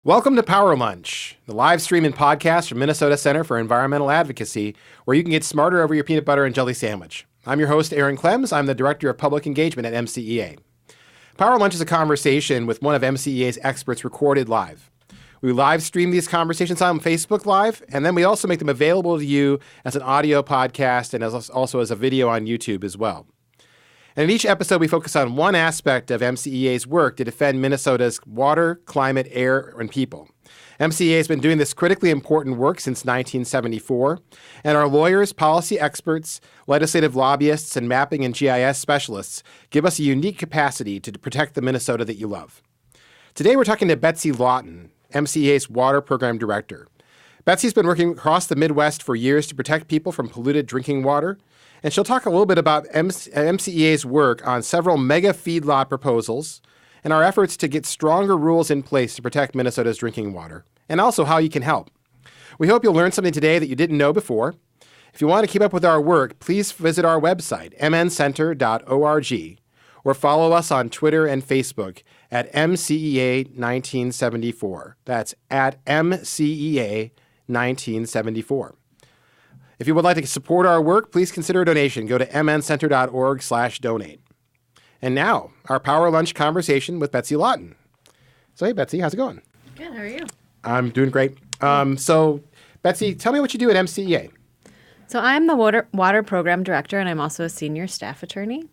Welcome to Power Lunch, the live stream and podcast from Minnesota Center for Environmental Advocacy, where you can get smarter over your peanut butter and jelly sandwich. I'm your host, Aaron Clems. I'm the Director of Public Engagement at MCEA. Power Lunch is a conversation with one of MCEA's experts recorded live. We live stream these conversations on Facebook Live, and then we also make them available to you as an audio podcast and also as a video on YouTube as well. And in each episode, we focus on one aspect of MCEA's work to defend Minnesota's water, climate, air, and people. MCEA has been doing this critically important work since 1974, and our lawyers, policy experts, legislative lobbyists, and mapping and GIS specialists give us a unique capacity to protect the Minnesota that you love. Today, we're talking to Betsy Lawton, MCEA's Water Program Director. Betsy's been working across the Midwest for years to protect people from polluted drinking water, and she'll talk a little bit about MCEA's work on several mega feedlot proposals and our efforts to get stronger rules in place to protect Minnesota's drinking water, and also how you can help. We hope you'll learn something today that you didn't know before. If you want to keep up with our work, please visit our website, mncenter.org, or follow us on Twitter and Facebook at MCEA 1974. That's at MCEA 1974. If you would like to support our work, please consider a donation. Go to mncenter.org/donate. And now, our Power Lunch conversation with Betsy Lawton. So, hey, Betsy, how's it going? Good. How are you? I'm doing great. So, Betsy, tell me what you do at MCEA. So I'm the water program director, and I'm also a senior staff attorney.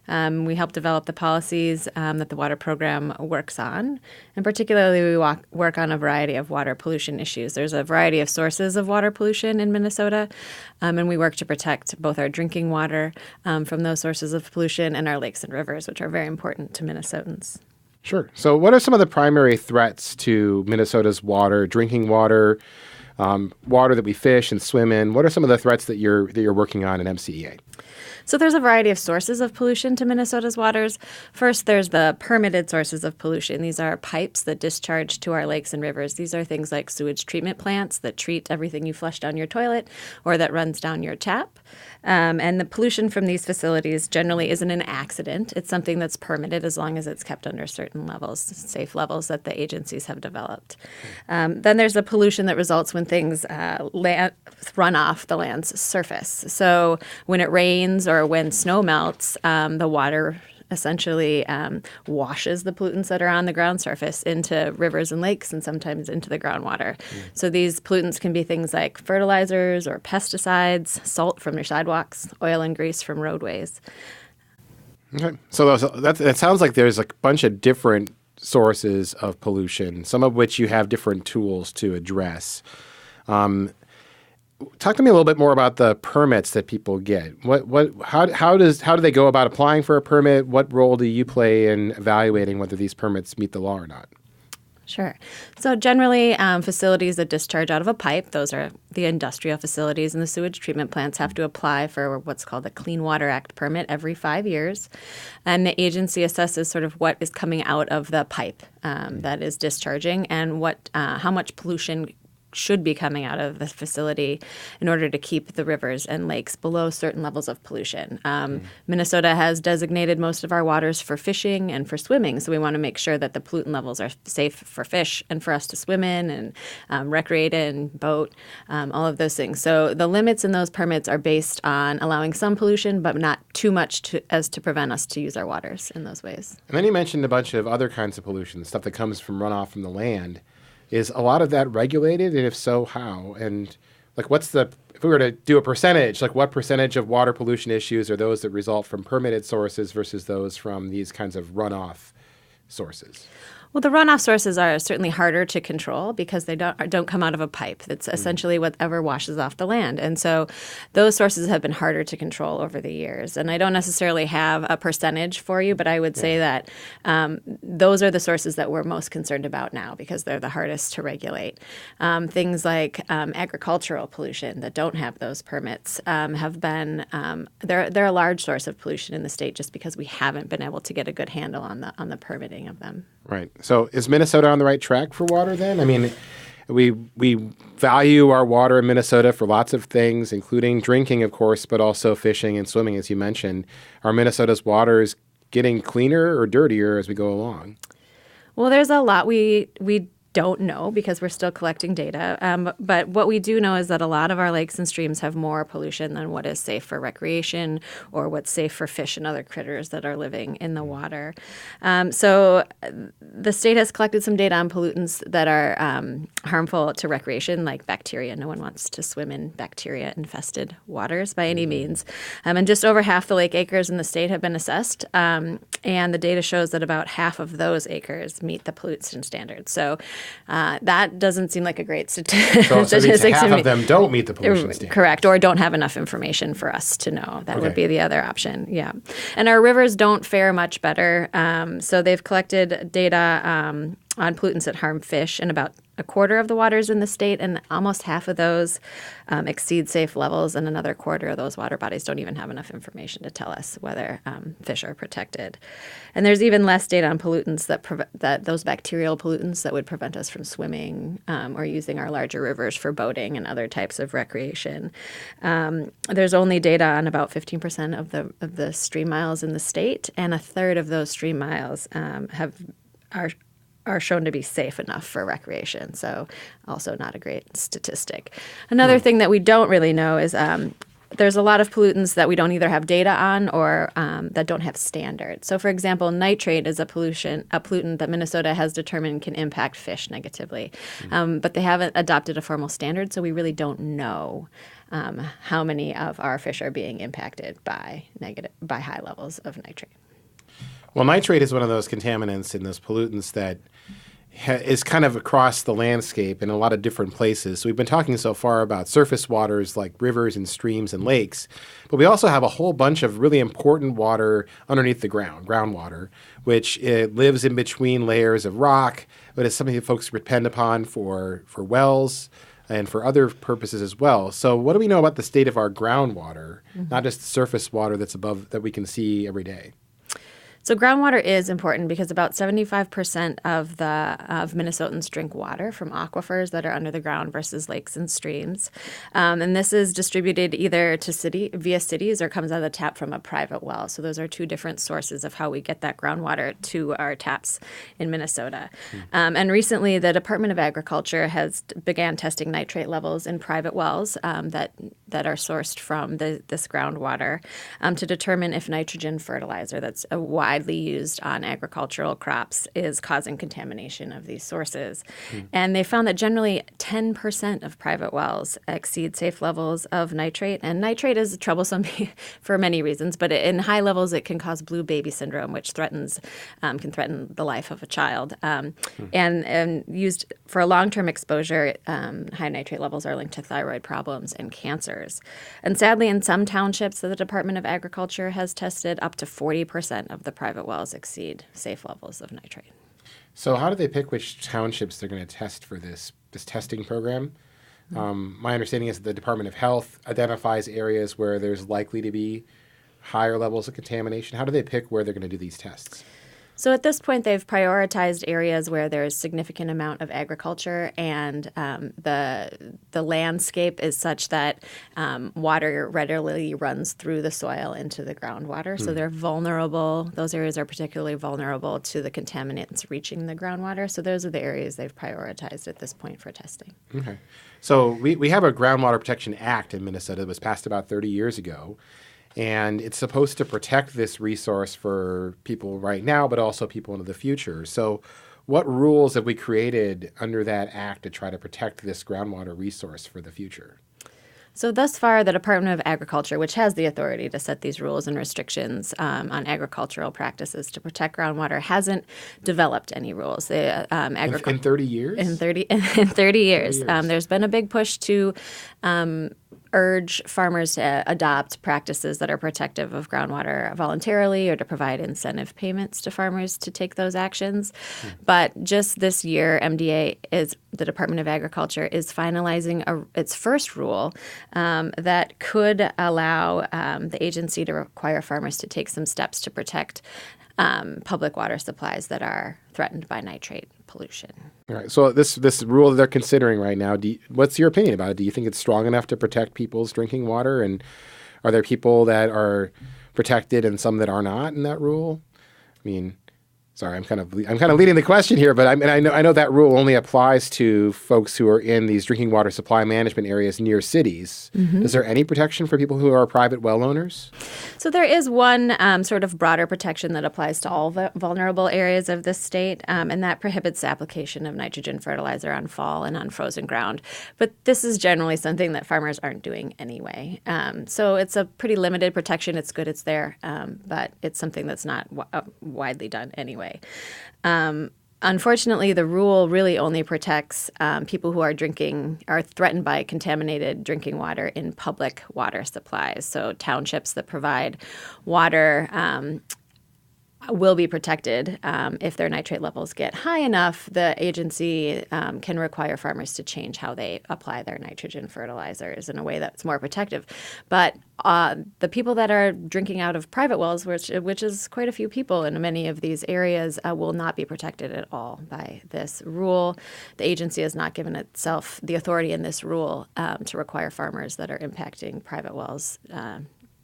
We help develop the policies that the water program works on. And particularly, we work on a variety of water pollution issues. There's a variety of sources of water pollution in Minnesota, and we work to protect both our drinking water from those sources of pollution and our lakes and rivers, which are very important to Minnesotans. Sure. So what are some of the primary threats to Minnesota's water, drinking water, water that we fish and swim in? What are some of the threats that you're working on in MCEA? So there's a variety of sources of pollution to Minnesota's waters. First, there's the permitted sources of pollution. These are pipes that discharge to our lakes and rivers. These are things like sewage treatment plants that treat everything you flush down your toilet or that runs down your tap. And the pollution from these facilities generally isn't an accident. It's something that's permitted as long as it's kept under certain levels, safe levels that the agencies have developed. Then there's the pollution that results when things run off the land's surface. So when it rains or when snow melts, the water essentially washes the pollutants that are on the ground surface into rivers and lakes and sometimes into the groundwater. So these pollutants can be things like fertilizers or pesticides, salt from your sidewalks, oil and grease from roadways. Okay. So that sounds like there's a bunch of different sources of pollution, some of which you have different tools to address. Talk to me a little bit more about the permits that people get. How do they go about applying for a permit? What role do you play in evaluating whether these permits meet the law or not? Sure. So generally, facilities that discharge out of a pipe, those are the industrial facilities, and the sewage treatment plants have to apply for what's called a Clean Water Act permit every 5 years. And the agency assesses sort of what is coming out of the pipe that is discharging and how much pollution should be coming out of the facility in order to keep the rivers and lakes below certain levels of pollution. Minnesota has designated most of our waters for fishing and for swimming, so we want to make sure that the pollutant levels are safe for fish and for us to swim in and recreate in, boat, all of those things. So the limits in those permits are based on allowing some pollution, but not too much as to prevent us to use our waters in those ways. And then you mentioned a bunch of other kinds of pollution, stuff that comes from runoff from the land. Is a lot of that regulated, and if so, how? And if we were to do a percentage, what percentage of water pollution issues are those that result from permitted sources versus those from these kinds of runoff sources? Well, the runoff sources are certainly harder to control because they don't come out of a pipe. That's essentially whatever washes off the land. And so those sources have been harder to control over the years. And I don't necessarily have a percentage for you, but I would say that those are the sources that we're most concerned about now because they're the hardest to regulate. Things like agricultural pollution that don't have those permits have been they're a large source of pollution in the state just because we haven't been able to get a good handle on the permitting of them. Right. So is Minnesota on the right track for water then? I mean, we value our water in Minnesota for lots of things, including drinking, of course, but also fishing and swimming, as you mentioned. Are Minnesota's waters getting cleaner or dirtier as we go along? Well, there's a lot we don't know because we're still collecting data. But what we do know is that a lot of our lakes and streams have more pollution than what is safe for recreation or what's safe for fish and other critters that are living in the water. So the state has collected some data on pollutants that are harmful to recreation, like bacteria. No one wants to swim in bacteria-infested waters by any means. And just over half the lake acres in the state have been assessed. And the data shows that about half of those acres meet the pollution standards. So that doesn't seem like a great statistic. So half of them don't meet the pollution standards. Correct, or don't have enough information for us to know. That would be the other option, yeah. And our rivers don't fare much better. So they've collected data on pollutants that harm fish in about a quarter of the waters in the state, and almost half of those exceed safe levels, and another quarter of those water bodies don't even have enough information to tell us whether fish are protected. And there's even less data on pollutants that those bacterial pollutants that would prevent us from swimming or using our larger rivers for boating and other types of recreation. There's only data on about 15% of the stream miles in the state, and a third of those stream miles are shown to be safe enough for recreation. So also not a great statistic. Another thing that we don't really know is there's a lot of pollutants that we don't either have data on or that don't have standards. So for example, nitrate is a pollutant that Minnesota has determined can impact fish negatively. But they haven't adopted a formal standard, so we really don't know how many of our fish are being impacted by high levels of nitrate. Well, nitrate is one of those contaminants and those pollutants that is kind of across the landscape in a lot of different places. So we've been talking so far about surface waters like rivers and streams and lakes, but we also have a whole bunch of really important water underneath the ground, groundwater, which lives in between layers of rock, but it's something that folks depend upon for wells and for other purposes as well. So what do we know about the state of our groundwater, not just the surface water that's above that we can see every day? So groundwater is important because about 75% of Minnesotans drink water from aquifers that are under the ground versus lakes and streams. And this is distributed either to via cities or comes out of the tap from a private well. So those are two different sources of how we get that groundwater to our taps in Minnesota. And recently, the Department of Agriculture has began testing nitrate levels in private wells that are sourced from this groundwater to determine if nitrogen fertilizer that's widely used on agricultural crops is causing contamination of these sources. And they found that generally 10% of private wells exceed safe levels of nitrate. And nitrate is troublesome for many reasons, but in high levels it can cause blue baby syndrome, which can threaten the life of a child. And used for a long-term exposure, high nitrate levels are linked to thyroid problems and cancers. And sadly, in some townships that the Department of Agriculture has tested, up to 40% of the private wells exceed safe levels of nitrate. So how do they pick which townships they're going to test for this testing program? My understanding is that the Department of Health identifies areas where there's likely to be higher levels of contamination. How do they pick where they're going to do these tests? So at this point, they've prioritized areas where there's significant amount of agriculture and the landscape is such that water readily runs through the soil into the groundwater. So they're vulnerable. Those areas are particularly vulnerable to the contaminants reaching the groundwater. So those are the areas they've prioritized at this point for testing. Okay. So we have a Groundwater Protection Act in Minnesota that was passed about 30 years ago. And it's supposed to protect this resource for people right now, but also people into the future. So what rules have we created under that act to try to protect this groundwater resource for the future? So thus far, the Department of Agriculture, which has the authority to set these rules and restrictions on agricultural practices to protect groundwater, hasn't developed any rules. In 30 years? In 30 years. There's been a big push to urge farmers to adopt practices that are protective of groundwater voluntarily or to provide incentive payments to farmers to take those actions. But just this year, the Department of Agriculture is finalizing its first rule that could allow the agency to require farmers to take some steps to protect public water supplies that are threatened by nitrate pollution. All right. So this rule that they're considering right now, what's your opinion about it? Do you think it's strong enough to protect people's drinking water? And are there people that are protected and some that are not in that rule? I mean, Sorry, I'm kind of leading the question here, but I know that rule only applies to folks who are in these drinking water supply management areas near cities. Mm-hmm. Is there any protection for people who are private well owners? So there is one sort of broader protection that applies to all vulnerable areas of the state, and that prohibits the application of nitrogen fertilizer on fall and on frozen ground. But this is generally something that farmers aren't doing anyway. So it's a pretty limited protection. It's good it's there, but it's something that's not widely done anyway. Unfortunately, the rule really only protects people who are threatened by contaminated drinking water in public water supplies. So townships that provide water will be protected. If their nitrate levels get high enough, the agency can require farmers to change how they apply their nitrogen fertilizers in a way that's more protective. But the people that are drinking out of private wells, which is quite a few people in many of these areas, will not be protected at all by this rule. The agency has not given itself the authority in this rule to require farmers that are impacting private wells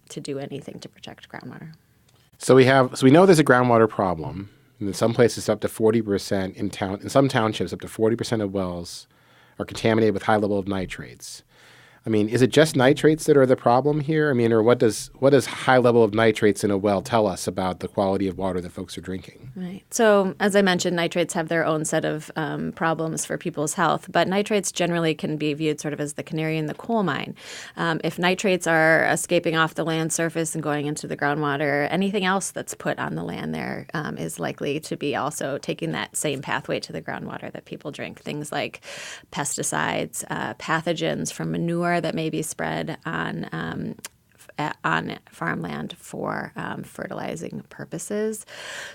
to do anything to protect groundwater. So we know there's a groundwater problem. In some places, up to 40% in some townships, up to 40% of wells are contaminated with high level of nitrates. I mean, is it just nitrates that are the problem here? I mean, or what does high level of nitrates in a well tell us about the quality of water that folks are drinking? Right. So, as I mentioned, nitrates have their own set of problems for people's health, but nitrates generally can be viewed sort of as the canary in the coal mine. If nitrates are escaping off the land surface and going into the groundwater, anything else that's put on the land there is likely to be also taking that same pathway to the groundwater that people drink. Things like pesticides, pathogens from manure that may be spread on farmland for fertilizing purposes.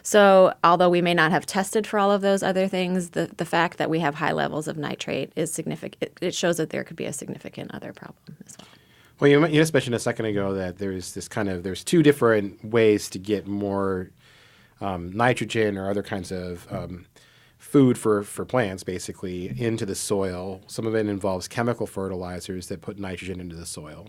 So although we may not have tested for all of those other things, the fact that we have high levels of nitrate is significant. It shows that there could be a significant other problem as well. Well, you just mentioned a second ago that there's two different ways to get more nitrogen or other kinds of food for plants, basically, into the soil. Some of it involves chemical fertilizers that put nitrogen into the soil,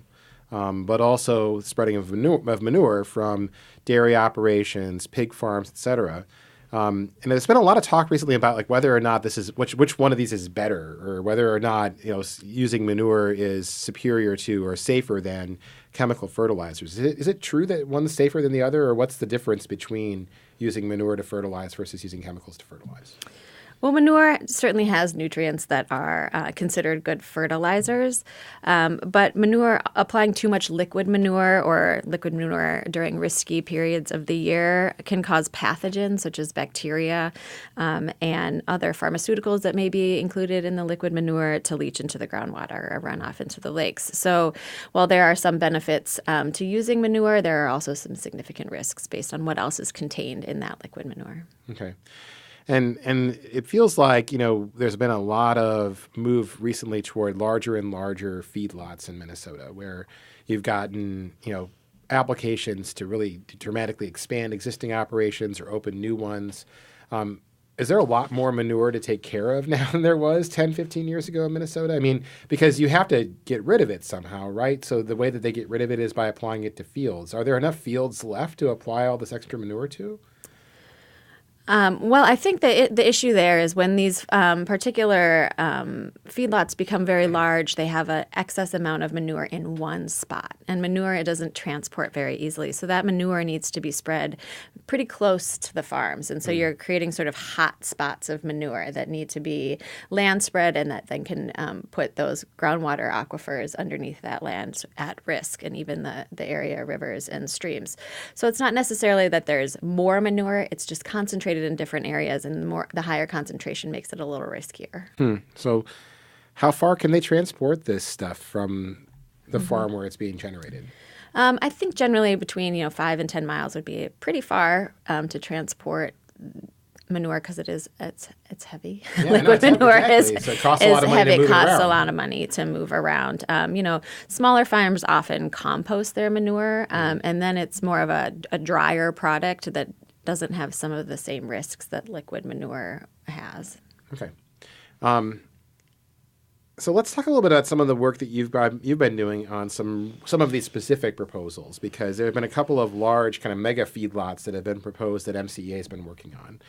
but also spreading of manure from dairy operations, pig farms, et cetera. And there's been a lot of talk recently about like whether or not this is which one of these is better, or whether or not using manure is superior to or safer than chemical fertilizers. Is it true that one's safer than the other, or what's the difference between using manure to fertilize versus using chemicals to fertilize? Well, manure certainly has nutrients that are considered good fertilizers, but applying too much liquid manure during risky periods of the year can cause pathogens such as bacteria and other pharmaceuticals that may be included in the liquid manure to leach into the groundwater or run off into the lakes. So while there are some benefits to using manure, there are also some significant risks based on what else is contained in that liquid manure. Okay. And it feels like, there's been a lot of move recently toward larger and larger feedlots in Minnesota, where you've gotten, applications to really dramatically expand existing operations or open new ones. Is there a lot more manure to take care of now than there was 10, 15 years ago in Minnesota? I mean, because you have to get rid of it somehow, right? So the way that they get rid of it is by applying it to fields. Are there enough fields left to apply all this extra manure to? Well, I think the issue there is when these particular feedlots become very large, they have an excess amount of manure in one spot. And manure, it doesn't transport very easily. So that manure needs to be spread pretty close to the farms. And so you're creating sort of hot spots of manure that need to be land spread, and that then can put those groundwater aquifers underneath that land at risk, and even the area rivers and streams. So it's not necessarily that there's more manure, it's just concentrated in different areas, and the higher concentration makes it a little riskier. So how far can they transport this stuff from the farm where it's being generated? I think generally between 5 and 10 miles would be pretty far to transport manure, because it's heavy. Yeah, liquid manure is heavy. It costs a lot of money to move around. Smaller farms often compost their manure, and then it's more of a drier product that doesn't have some of the same risks that liquid manure has. Okay. So let's talk a little bit about some of the work that you've been doing on some of these specific proposals, because there have been a couple of large kind of mega feedlots that have been proposed that MCEA has been working on.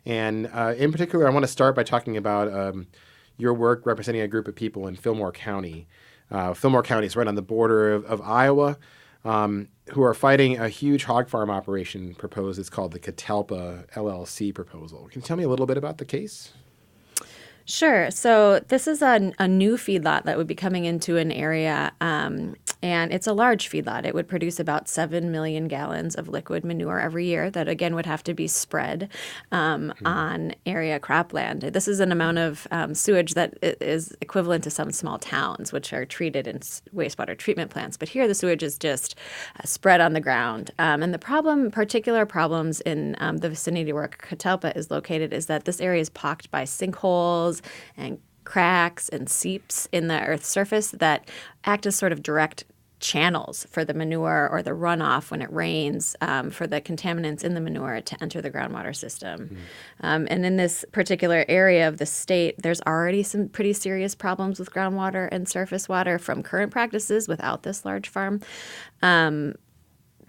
And in particular, I want to start by talking about your work representing a group of people in Fillmore County. Fillmore County is right on the border of Iowa, who are fighting a huge hog farm operation proposed. It's called the Catalpa LLC proposal. Can you tell me a little bit about the case? Sure. So this is a new feedlot that would be coming into an area, and it's a large feedlot. It would produce about 7 million gallons of liquid manure every year that, again, would have to be spread on area cropland. This is an amount of sewage that is equivalent to some small towns, which are treated in wastewater treatment plants. But here the sewage is just spread on the ground. And the particular problems in the vicinity where Catalpa is located is that this area is pocked by sinkholes and cracks and seeps in the Earth's surface that act as sort of direct channels for the manure or the runoff when it rains, for the contaminants in the manure to enter the groundwater system. And in this particular area of the state, there's already some pretty serious problems with groundwater and surface water from current practices without this large farm.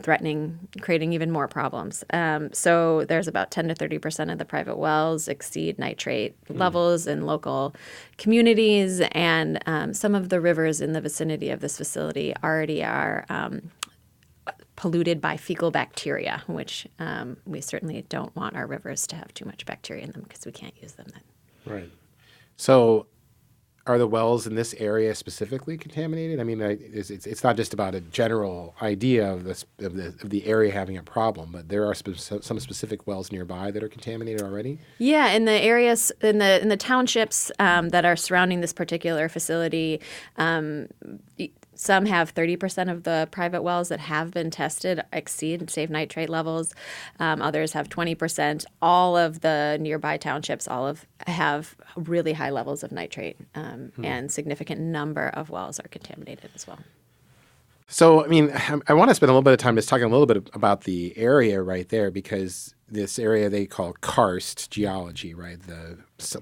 Creating even more problems. So there's about 10 to 30% of the private wells exceed nitrate levels in local communities, and some of the rivers in the vicinity of this facility already are polluted by fecal bacteria, which we certainly don't want our rivers to have too much bacteria in them because we can't use them then. Right. So are the wells in this area specifically contaminated? I mean, it's not just about a general idea of the area having a problem, but there are some specific wells nearby that are contaminated already. Yeah, in the areas in the townships that are surrounding this particular facility, some have 30% of the private wells that have been tested exceed safe nitrate levels. Others have 20%. All of the nearby townships have really high levels of nitrate, and significant number of wells are contaminated as well. So, I mean, I want to spend a little bit of time just talking a little bit about the area right there, because this area they call karst geology, right?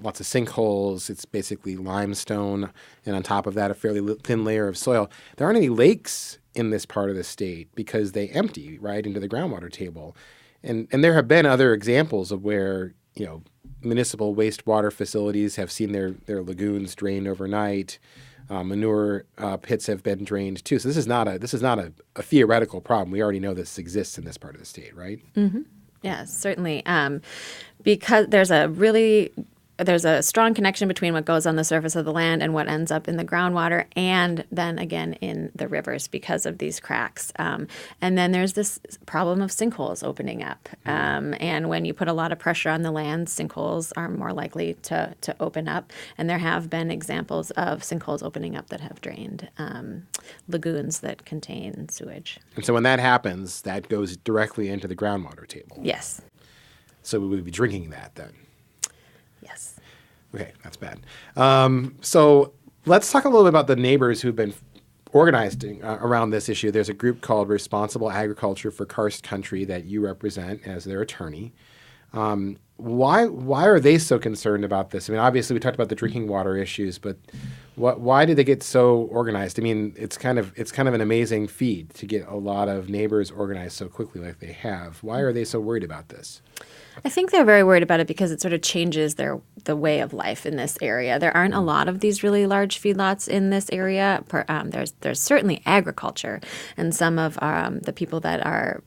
Lots of sinkholes. It's basically limestone, and on top of that, a fairly thin layer of soil. There aren't any lakes in this part of the state because they empty right into the groundwater table, and there have been other examples of where municipal wastewater facilities have seen their lagoons drained overnight. Manure pits have been drained too. So this is not a theoretical problem. We already know this exists in this part of the state, right? Mm-hmm. Yes, certainly. Because there's a strong connection between what goes on the surface of the land and what ends up in the groundwater, and then again in the rivers because of these cracks. And then there's this problem of sinkholes opening up. And when you put a lot of pressure on the land, sinkholes are more likely to open up. And there have been examples of sinkholes opening up that have drained lagoons that contain sewage. And so when that happens, that goes directly into the groundwater table. Yes. So we would be drinking that then. Yes. Okay, that's bad. So let's talk a little bit about the neighbors who've been organized around this issue. There's a group called Responsible Agriculture for Karst Country that you represent as their attorney. Why are they so concerned about this? I mean, obviously we talked about the drinking water issues, but why did they get so organized? I mean, it's kind of an amazing feat to get a lot of neighbors organized so quickly like they have. Why are they so worried about this? I think they're very worried about it because it sort of changes the way of life in this area. There aren't a lot of these really large feedlots in this area. There's certainly agriculture, and some of the people that are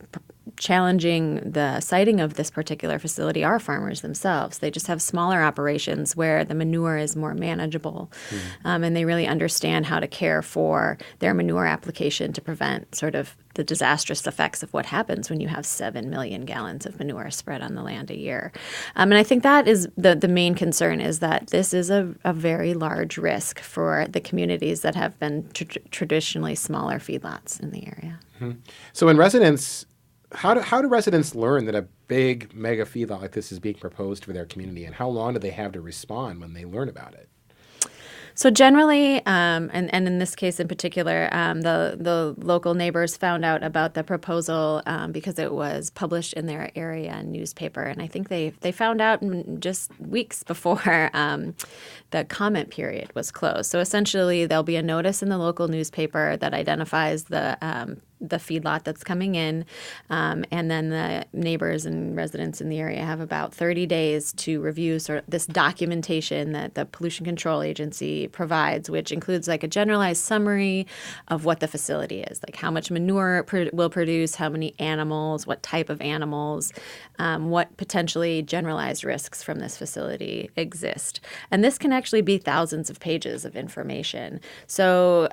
challenging the siting of this particular facility are farmers themselves. They just have smaller operations where the manure is more manageable, and they really understand how to care for their manure application to prevent sort of the disastrous effects of what happens when you have 7 million gallons of manure spread on the land a year. And I think that is the main concern, is that this is a very large risk for the communities that have been traditionally smaller feedlots in the area. Mm-hmm. So when residents, how do residents learn that a big mega feedlot like this is being proposed for their community, and how long do they have to respond when they learn about it? So generally, and in this case in particular, the local neighbors found out about the proposal because it was published in their area newspaper, and I think they found out just weeks before the comment period was closed. So essentially, there'll be a notice in the local newspaper that identifies the feedlot that's coming in, and then the neighbors and residents in the area have about 30 days to review sort of this documentation that the Pollution Control Agency provides, which includes like a generalized summary of what the facility is, like how much manure will produce, how many animals, what type of animals, what potentially generalized risks from this facility exist. And this can actually be thousands of pages of information. So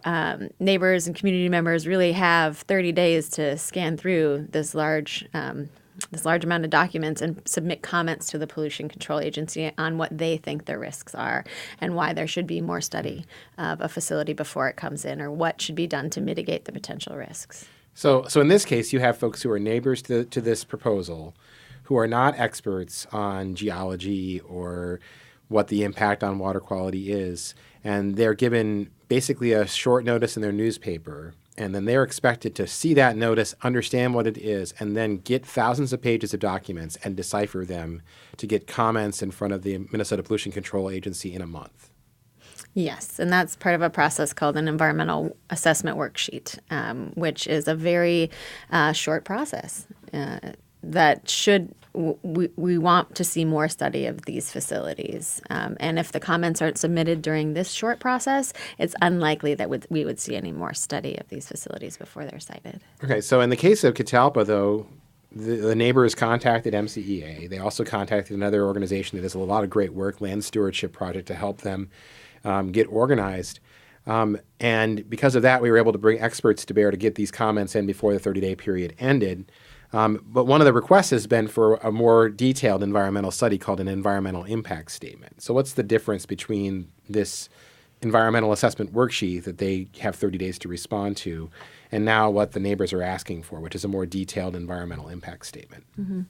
neighbors and community members really have 30 days to scan through this large amount of documents and submit comments to the Pollution Control Agency on what they think the risks are and why there should be more study of a facility before it comes in, or what should be done to mitigate the potential risks. So in this case, you have folks who are neighbors to this proposal who are not experts on geology or what the impact on water quality is, and they're given basically a short notice in their newspaper. And then they're expected to see that notice, understand what it is, and then get thousands of pages of documents and decipher them to get comments in front of the Minnesota Pollution Control Agency in a month. Yes, and that's part of a process called an environmental assessment worksheet, which is a very short process that should we want to see more study of these facilities. And if the comments aren't submitted during this short process, it's unlikely that we would see any more study of these facilities before they're cited. Okay, so in the case of Catalpa, though, the neighbors contacted MCEA. They also contacted another organization that does a lot of great work, Land Stewardship Project, to help them get organized. And because of that, we were able to bring experts to bear to get these comments in before the 30-day period ended. But one of the requests has been for a more detailed environmental study called an environmental impact statement. So what's the difference between this environmental assessment worksheet that they have 30 days to respond to and now what the neighbors are asking for, which is a more detailed environmental impact statement? Mm-hmm.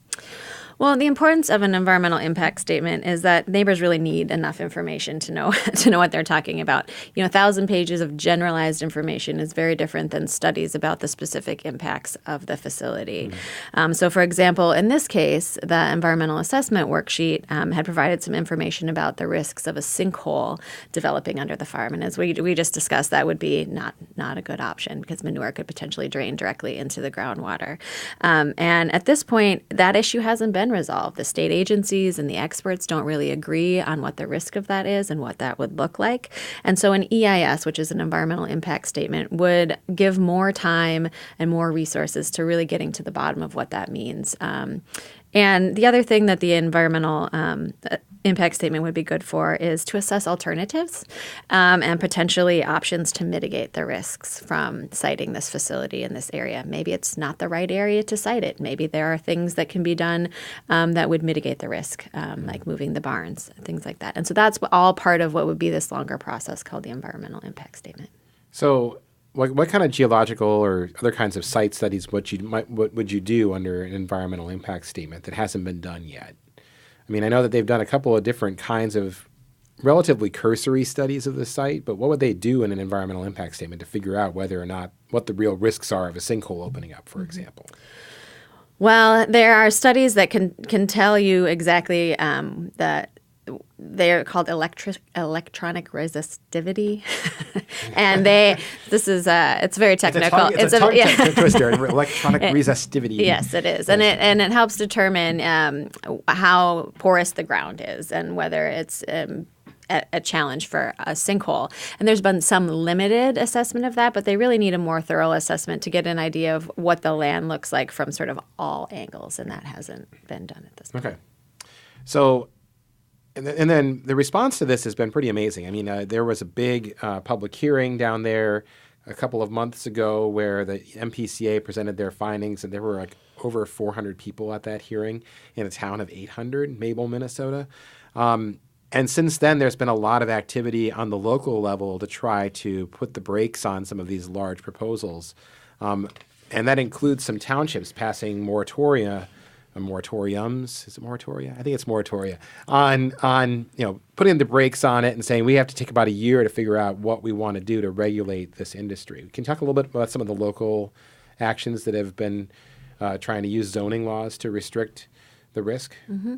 Well, the importance of an environmental impact statement is that neighbors really need enough information to know what they're talking about. 1,000 pages of generalized information is very different than studies about the specific impacts of the facility. Mm-hmm. So, for example, in this case, the environmental assessment worksheet had provided some information about the risks of a sinkhole developing under the farm. And as we just discussed, that would be not a good option because manure could potentially drain directly into the groundwater. And at this point, that issue hasn't been resolved. The state agencies and the experts don't really agree on what the risk of that is and what that would look like. And so an EIS, which is an environmental impact statement, would give more time and more resources to really getting to the bottom of what that means. And the other thing that the environmental impact statement would be good for is to assess alternatives and potentially options to mitigate the risks from siting this facility in this area. Maybe it's not the right area to site it. Maybe there are things that can be done that would mitigate the risk, like moving the barns, things like that. And so that's all part of what would be this longer process called the environmental impact statement. So what kind of geological or other kinds of site studies would you do under an environmental impact statement that hasn't been done yet? I mean, I know that they've done a couple of different kinds of relatively cursory studies of the site, but what would they do in an environmental impact statement to figure out whether or not what the real risks are of a sinkhole opening up, for example? Well, there are studies that can tell you exactly that. They're called electronic resistivity, and it's very technical. It's a tongue twister. Electronic resistivity. Yes, it is, and it helps determine how porous the ground is and whether it's a challenge for a sinkhole. And there's been some limited assessment of that, but they really need a more thorough assessment to get an idea of what the land looks like from sort of all angles, and that hasn't been done at this point. Okay, so. And then the response to this has been pretty amazing. I mean, there was a big public hearing down there a couple of months ago where the MPCA presented their findings, and there were like over 400 people at that hearing in a town of 800, Mabel, Minnesota. And since then, there's been a lot of activity on the local level to try to put the brakes on some of these large proposals. And that includes some townships passing moratoria moratoriums. Is it moratoria? I think it's moratoria on putting the brakes on it and saying we have to take about a year to figure out what we want to do to regulate this industry. Can you talk a little bit about some of the local actions that have been trying to use zoning laws to restrict the risk? Mm-hmm.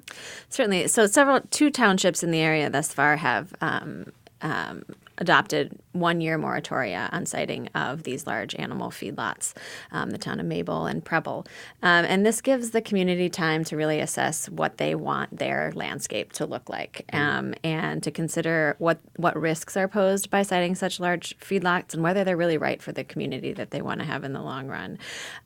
Certainly. So two townships in the area thus far have adopted 1-year moratoria on siting of these large animal feedlots, the town of Mabel and Preble. And this gives the community time to really assess what they want their landscape to look like, and to consider what risks are posed by siting such large feedlots and whether they're really right for the community that they want to have in the long run.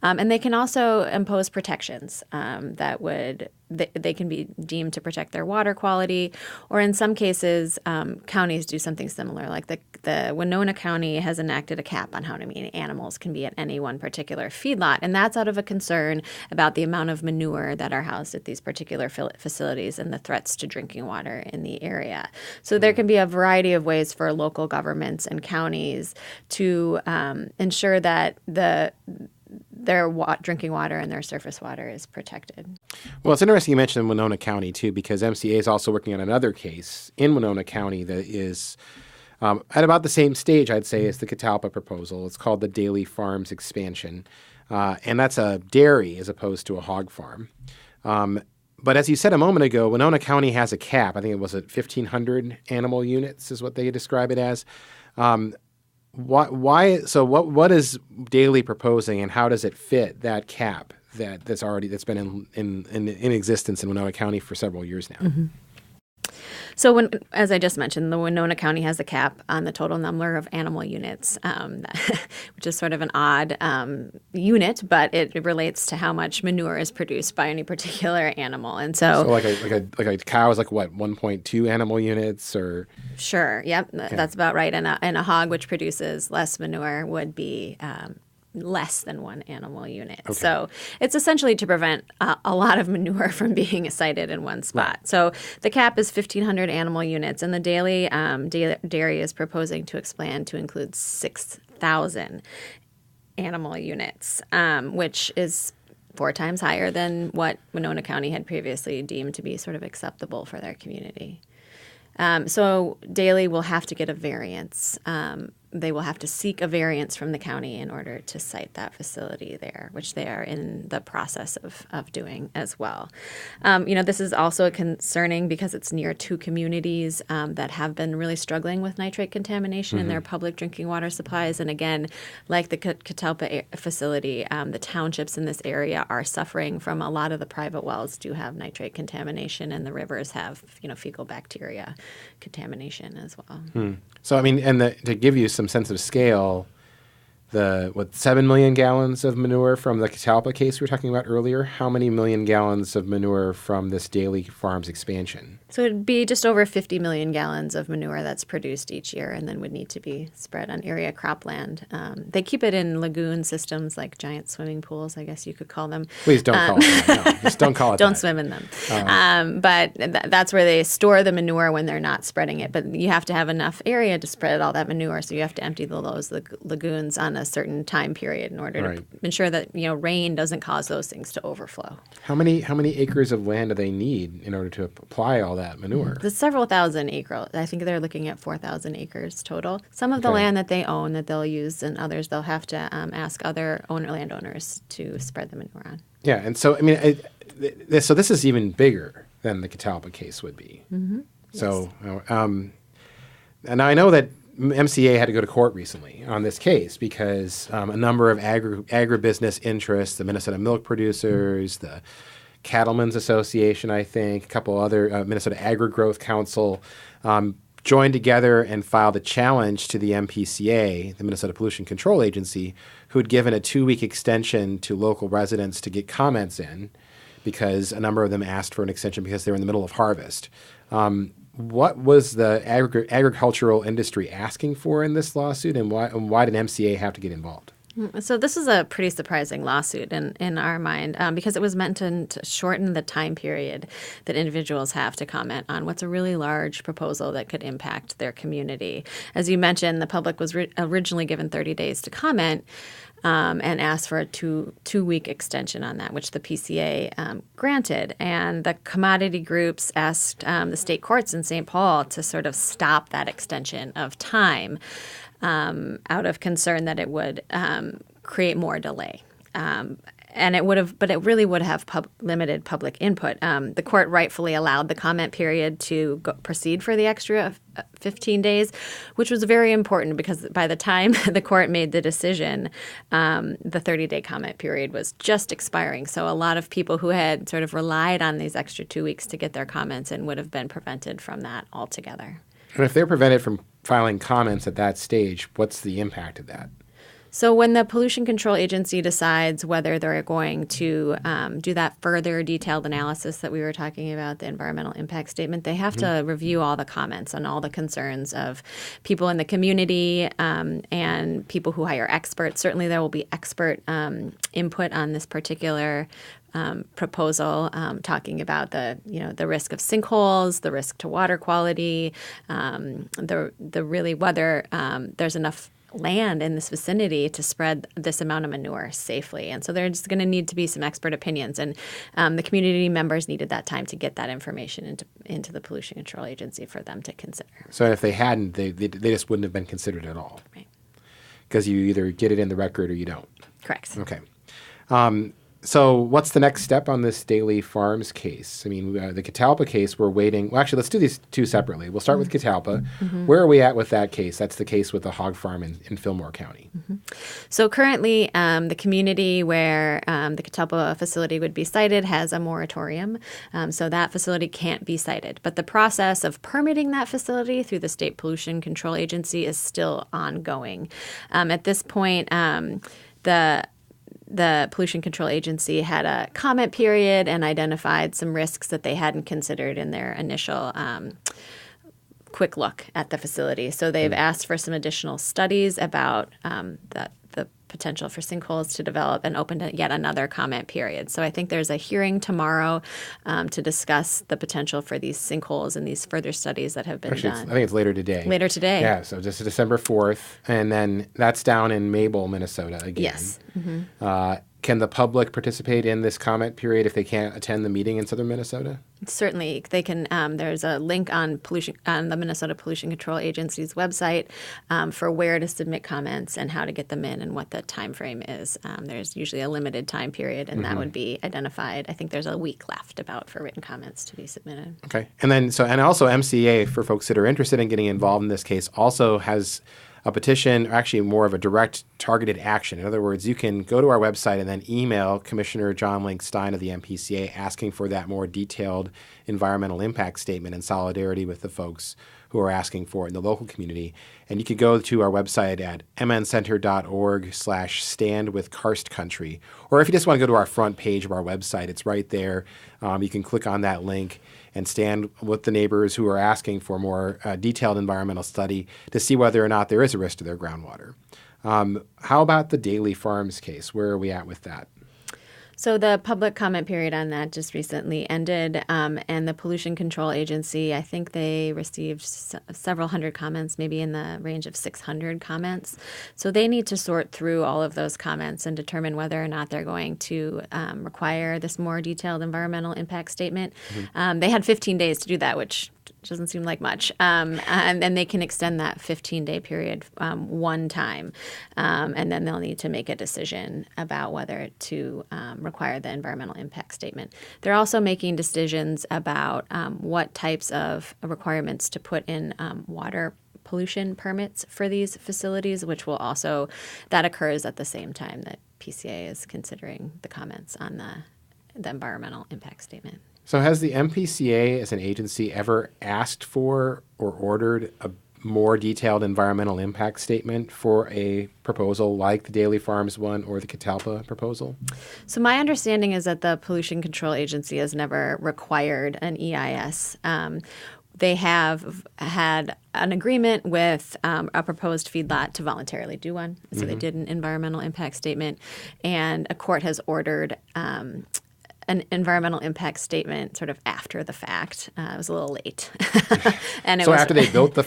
And they can also impose protections that would they can be deemed to protect their water quality, or in some cases, counties do something similar. Like the Winona County has enacted a cap on how many animals can be at any one particular feedlot, and that's out of a concern about the amount of manure that are housed at these particular facilities and the threats to drinking water in the area. So there can be a variety of ways for local governments and counties to ensure that their drinking water and their surface water is protected. Well, it's interesting you mentioned Winona County, too, because MCEA is also working on another case in Winona County that is at about the same stage, I'd say, as the Catalpa proposal. It's called the Daley Farm's expansion, and that's a dairy as opposed to a hog farm. But as you said a moment ago, Winona County has a cap. I think it was at 1,500 animal units is what they describe it as. Why? So what is Daley proposing, and how does it fit that cap that's been in existence in Winona County for several years now? Mm-hmm. So as I just mentioned, the Winona County has a cap on the total number of animal units, which is sort of an odd unit, but it relates to how much manure is produced by any particular animal. And so like a cow is like what, 1.2 animal units or? Sure. Yep. Okay. That's about right. And a hog, which produces less manure, would be less than 1 animal unit. Okay. So it's essentially to prevent a lot of manure from being sited in one spot. Right. So the cap is 1,500 animal units, and the Daley dairy is proposing to expand to include 6,000 animal units, which is 4 times higher than what Winona County had previously deemed to be sort of acceptable for their community. So Daley will have to get a variance. They will have to seek a variance from the county in order to site that facility there, which they are in the process of doing as well. This is also concerning because it's near 2 communities that have been really struggling with nitrate contamination in their public drinking water supplies. And again, like the Catalpa facility, the townships in this area are suffering from a lot of the private wells do have nitrate contamination, and the rivers have, fecal bacteria contamination as well. So, to give you some sense of scale, 7 million gallons of manure from the Catalpa case we were talking about earlier? How many million gallons of manure from this Daley Farm's expansion? So it'd be just over 50 million gallons of manure that's produced each year and then would need to be spread on area cropland. They keep it in lagoon systems like giant swimming pools, I guess you could call them. Please don't call it that. No, just don't call it don't that. Swim in them. But that's where they store the manure when they're not spreading it. But you have to have enough area to spread all that manure, so you have to empty those lagoons on a certain time period in order to ensure that rain doesn't cause those things to overflow. How many acres of land do they need in order to apply all that manure? There's several thousand acres. I think they're looking at 4,000 acres total. Some of the land that they own that they'll use, and others they'll have to ask other landowners to spread the manure on. Yeah, and so so this is even bigger than the Catalpa case would be. Mm-hmm. So, and I know that MCEA had to go to court recently on this case because a number of agribusiness interests, the Minnesota milk producers, the Cattlemen's Association, I think, a couple other, Minnesota Agri-Growth Council, joined together and filed a challenge to the MPCA, the Minnesota Pollution Control Agency, who had given a 2-week extension to local residents to get comments in because a number of them asked for an extension because they were in the middle of harvest. What was the agricultural industry asking for in this lawsuit, and why did MCEA have to get involved? So this is a pretty surprising lawsuit in our mind because it was meant to shorten the time period that individuals have to comment on what's a really large proposal that could impact their community. As you mentioned, the public was originally given 30 days to comment. and asked for a two-week extension on that, which the PCA granted. And the commodity groups asked the state courts in St. Paul to sort of stop that extension of time out of concern that it would create more delay. And it would have, but it really would have limited public input. The court rightfully allowed the comment period to proceed for the extra 15 days, which was very important because by the time the court made the decision, the 30-day comment period was just expiring. So a lot of people who had sort of relied on these extra 2 weeks to get their comments in would have been prevented from that altogether. And if they're prevented from filing comments at that stage, what's the impact of that? So when the Pollution Control Agency decides whether they're going to do that further detailed analysis that we were talking about, the environmental impact statement, they have to review all the comments and all the concerns of people in the community and people who hire experts. Certainly there will be expert input on this particular proposal, talking about the risk of sinkholes, the risk to water quality, the really whether there's enough land in this vicinity to spread this amount of manure safely. And so there's going to need to be some expert opinions. And the community members needed that time to get that information into the Pollution Control Agency for them to consider. So if they hadn't, they just wouldn't have been considered at all. Right. Because you either get it in the record or you don't. Correct. Okay. So what's the next step on this Daley Farms case? I mean, the Catalpa case, we're waiting. Well, actually, let's do these two separately. We'll start with Catalpa. Mm-hmm. Where are we at with that case? That's the case with the hog farm in Fillmore County. Mm-hmm. So currently, the community where the Catalpa facility would be sited has a moratorium. So that facility can't be sited. But the process of permitting that facility through the State Pollution Control Agency is still ongoing. At this point, the Pollution Control Agency had a comment period and identified some risks that they hadn't considered in their initial quick look at the facility. So they've asked for some additional studies about the potential for sinkholes to develop and opened yet another comment period. So I think there's a hearing tomorrow to discuss the potential for these sinkholes and these further studies that have been done. I think it's later today. Later today. Yeah, so just December 4th. And then that's down in Mabel, Minnesota again. Yes. Mm-hmm. Can the public participate in this comment period if they can't attend the meeting in southern Minnesota? Certainly, they can. There's a link on the Minnesota Pollution Control Agency's website for where to submit comments and how to get them in and what the time frame is. There's usually a limited time period, and that would be identified. I think there's a week left for written comments to be submitted. Okay, and also MCEA, for folks that are interested in getting involved in this case, also has a petition, or actually more of a direct targeted action. In other words, you can go to our website and then email Commissioner John Link Stein of the MPCA asking for that more detailed environmental impact statement in solidarity with the folks who are asking for it in the local community. And you can go to our website at mncenter.org/standwithkarstcountry. Or if you just want to go to our front page of our website, it's right there. You can click on that link and stand with the neighbors who are asking for more detailed environmental study to see whether or not there is a risk to their groundwater. How about the Daley Farms case? Where are we at with that? So the public comment period on that just recently ended, and the Pollution Control Agency, I think they received several hundred comments, maybe in the range of 600 comments. So they need to sort through all of those comments and determine whether or not they're going to require this more detailed environmental impact statement. Mm-hmm. They had 15 days to do that, which doesn't seem like much. And then they can extend that 15-day period one time. And then they'll need to make a decision about whether to require the environmental impact statement. They're also making decisions about what types of requirements to put in water pollution permits for these facilities, which will also, that occurs at the same time that PCA is considering the comments on the environmental impact statement. So has the MPCA as an agency ever asked for or ordered a more detailed environmental impact statement for a proposal like the Daley Farms one or the Catalpa proposal? So my understanding is that the Pollution Control Agency has never required an EIS. They have had an agreement with a proposed feedlot to voluntarily do one. So they did an environmental impact statement, and a court has ordered an environmental impact statement sort of after the fact. It was a little late. And it So was, after they built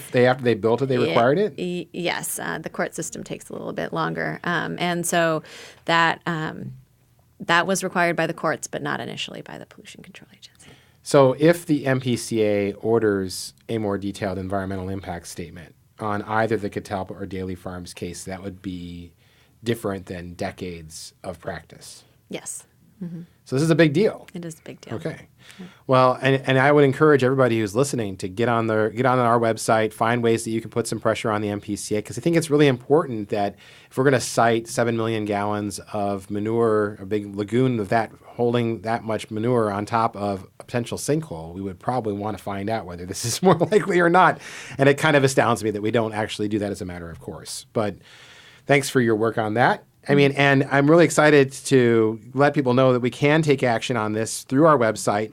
it, they required it? Yes. The court system takes a little bit longer. And so that was required by the courts, but not initially by the Pollution Control Agency. So if the MPCA orders a more detailed environmental impact statement on either the Catalpa or Daley Farm's case, that would be different than decades of practice. Yes. So this is a big deal. It is a big deal. Okay. Well, and I would encourage everybody who's listening to get on our website, find ways that you can put some pressure on the MPCA, because I think it's really important that if we're going to cite 7 million gallons of manure, a big lagoon of that holding that much manure on top of a potential sinkhole, we would probably want to find out whether this is more likely or not. And it kind of astounds me that we don't actually do that as a matter of course. But thanks for your work on that. I mean, and I'm really excited to let people know that we can take action on this through our website.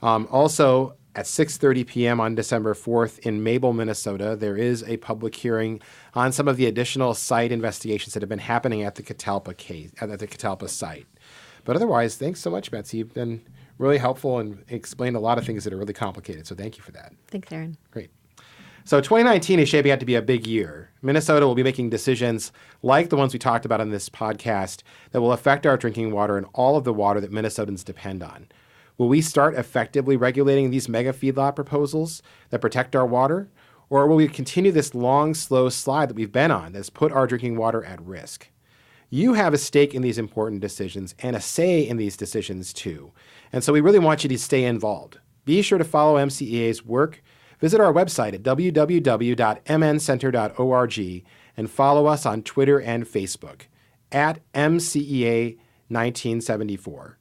Also, at 6:30 p.m. on December 4th in Mabel, Minnesota, there is a public hearing on some of the additional site investigations that have been happening at the Catalpa case, at the Catalpa site. But otherwise, thanks so much, Betsy. You've been really helpful and explained a lot of things that are really complicated. So thank you for that. Thanks, Aaron. Great. So 2019 is shaping out to be a big year. Minnesota will be making decisions like the ones we talked about on this podcast that will affect our drinking water and all of the water that Minnesotans depend on. Will we start effectively regulating these mega feedlot proposals that protect our water? Or will we continue this long, slow slide that we've been on that's put our drinking water at risk? You have a stake in these important decisions and a say in these decisions too. And so we really want you to stay involved. Be sure to follow MCEA's work. Visit our website at www.mncenter.org and follow us on Twitter and Facebook at MCEA 1974.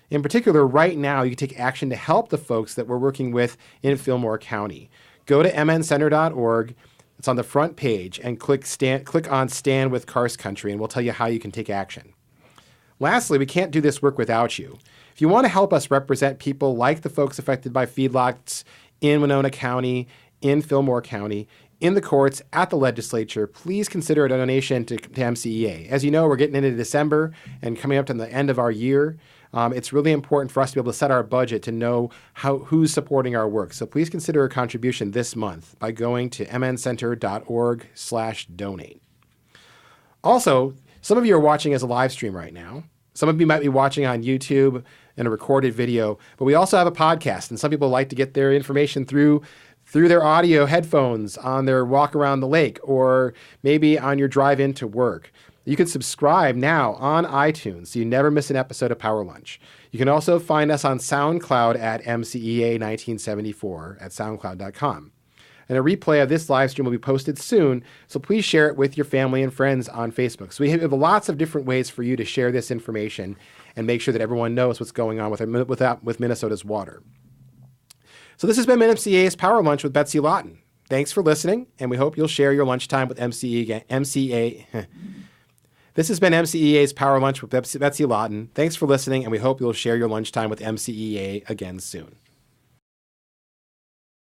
In particular, right now, you can take action to help the folks that we're working with in Fillmore County. Go to mncenter.org. It's on the front page, and click on Stand with Karst Country, and we'll tell you how you can take action. Lastly, we can't do this work without you. If you want to help us represent people like the folks affected by feedlots in Winona County, in Fillmore County, in the courts, at the legislature, please consider a donation to MCEA. As you know, we're getting into December and coming up to the end of our year. It's really important for us to be able to set our budget to know who's supporting our work. So please consider a contribution this month by going to mncenter.org/donate. Also, some of you are watching as a live stream right now. Some of you might be watching on YouTube in a recorded video, but we also have a podcast, and some people like to get their information through their audio headphones on their walk around the lake or maybe on your drive into work. You can subscribe now on iTunes so you never miss an episode of Power Lunch. You can also find us on SoundCloud at MCEA 1974 at soundcloud.com. And a replay of this live stream will be posted soon, so please share it with your family and friends on Facebook. So we have lots of different ways for you to share this information and make sure that everyone knows what's going on with Minnesota's water. So this has been MCEA's Power Lunch with Betsy Lawton. Thanks for listening, and we hope you'll share your lunchtime with MCEA. This has been MCEA's Power Lunch with Betsy Lawton. Thanks for listening, and we hope you'll share your lunchtime with MCEA again soon.